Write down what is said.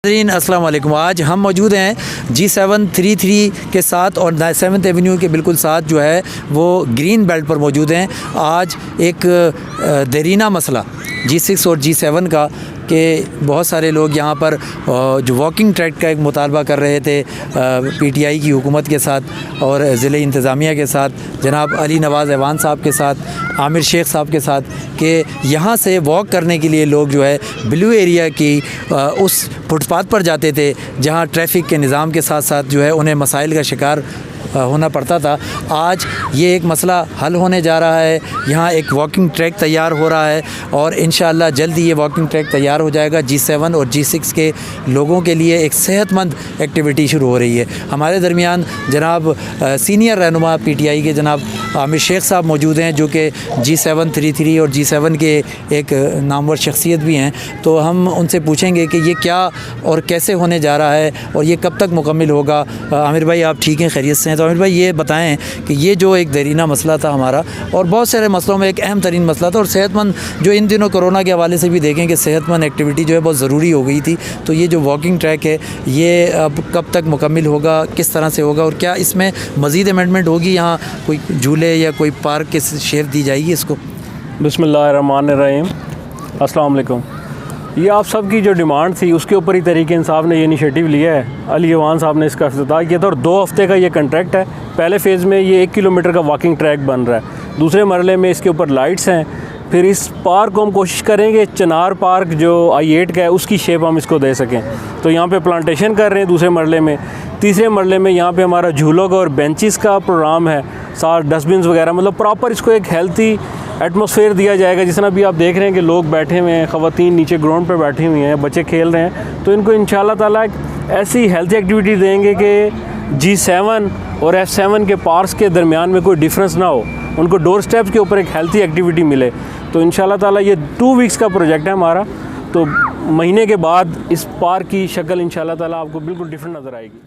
अस्सलाम वालेकुम। आज हम मौजूद हैं G733 के साथ और 7th एवेन्यू के बिल्कुल साथ जो है वो ग्रीन बेल्ट पर मौजूद हैं। आज एक देरीना मसला G6 और G7 का कि बहुत सारे लोग यहाँ पर जो वॉकिंग ट्रैक का एक मुतालबा कर रहे थे PTI की हुकूमत के साथ और ज़िले इंतज़ामिया के साथ जनाब अली नवाज़ ऐवान साहब के साथ आमिर शेख साहब के साथ कि यहाँ से वॉक करने के लिए लोग जो है ब्लू एरिया की उस फुटपाथ पर जाते थे जहाँ ट्रैफिक के निज़ाम के साथ साथ जो है उन्हें मसाइल का शिकार होना पड़ता था। आज ये एक मसला हल होने जा रहा है। यहाँ एक वॉकिंग ट्रैक तैयार हो रहा है और इंशाअल्लाह जल्द ही ये वॉकिंग ट्रैक तैयार हो जाएगा। G7 और G6 के लोगों के लिए एक सेहतमंद एक्टिविटी शुरू हो रही है। हमारे दरमियान जनाब सीनियर रहनुमा PTI के जनाब आमिर शेख साहब मौजूद हैं जो कि G733 और G7 के एक नामवर शख्सियत भी हैं। तो हम उनसे पूछेंगे कि ये क्या और कैसे होने जा रहा है और ये कब तक मुकम्मिल होगा। आमिर भाई आप ठीक हैं, खैरियत से हैं? तो आमिर भाई ये बताएं कि ये जो एक देरीना मसला था हमारा और बहुत सारे मसलों में एक अहम तरीन मसला था और सेहतमंद जो इन दिनों कोरोना के हवाले से भी देखें कि सेहतमंद एक्टिविटी जो है बहुत ज़रूरी हो गई थी। तो ये जो वॉकिंग ट्रैक है ये अब कब तक मुकम्मिल होगा, किस तरह से होगा और क्या इसमें मज़ीद अमेंडमेंट होगी, यहाँ कोई झूले या कोई पार्क की शेप दी जाएगी इसको? बिस्मिल्लाहिर्रहमानिर्रहीम, अस्सलाम वालेकुम। ये आप सब की जो डिमांड थी उसके ऊपर ही तहरीक इंसाफ ने ये इनिशिएटिव लिया है। अली ऐवान साहब ने इसका इफ्तिताह किया था और 2 हफ़्ते का ये कॉन्ट्रैक्ट है। पहले फ़ेज़ में ये 1 किलोमीटर का वॉकिंग ट्रैक बन रहा है। दूसरे मरले में इसके ऊपर लाइट्स हैं। फिर इस पार्क को हम कोशिश करेंगे चिनार पार्क जो I8 का है उसकी शेप हम इसको दे सकें। तो यहाँ पे प्लांटेशन कर रहे हैं दूसरे मरले में। तीसरे मरले में यहाँ पे हमारा झूलों का और बेंचेस का प्रोग्राम है, साथ डस्टबिन वगैरह, मतलब प्रॉपर इसको एक हेल्थी एटमॉस्फेयर दिया जाएगा। जिस तरह भी आप देख रहे हैं कि लोग बैठे हुए हैं, ख़वातीन नीचे ग्राउंड पर बैठी हुई हैं, बच्चे खेल रहे हैं, तो इनको इंशाल्लाह ताला ऐसी हेल्थी एक्टिविटी देंगे कि G7 और F7 के पार्क्स के दरमियान में कोई डिफरेंस ना हो, उनको डोर स्टेप्स के ऊपर एक हेल्थी एक्टिविटी मिले। तो इंशाल्लाह ताला ये 2 वीक्स का प्रोजेक्ट है हमारा। तो महीने के बाद इस पार्क की शक्ल इंशाल्लाह ताला आपको बिल्कुल डिफरेंट नज़र आएगी।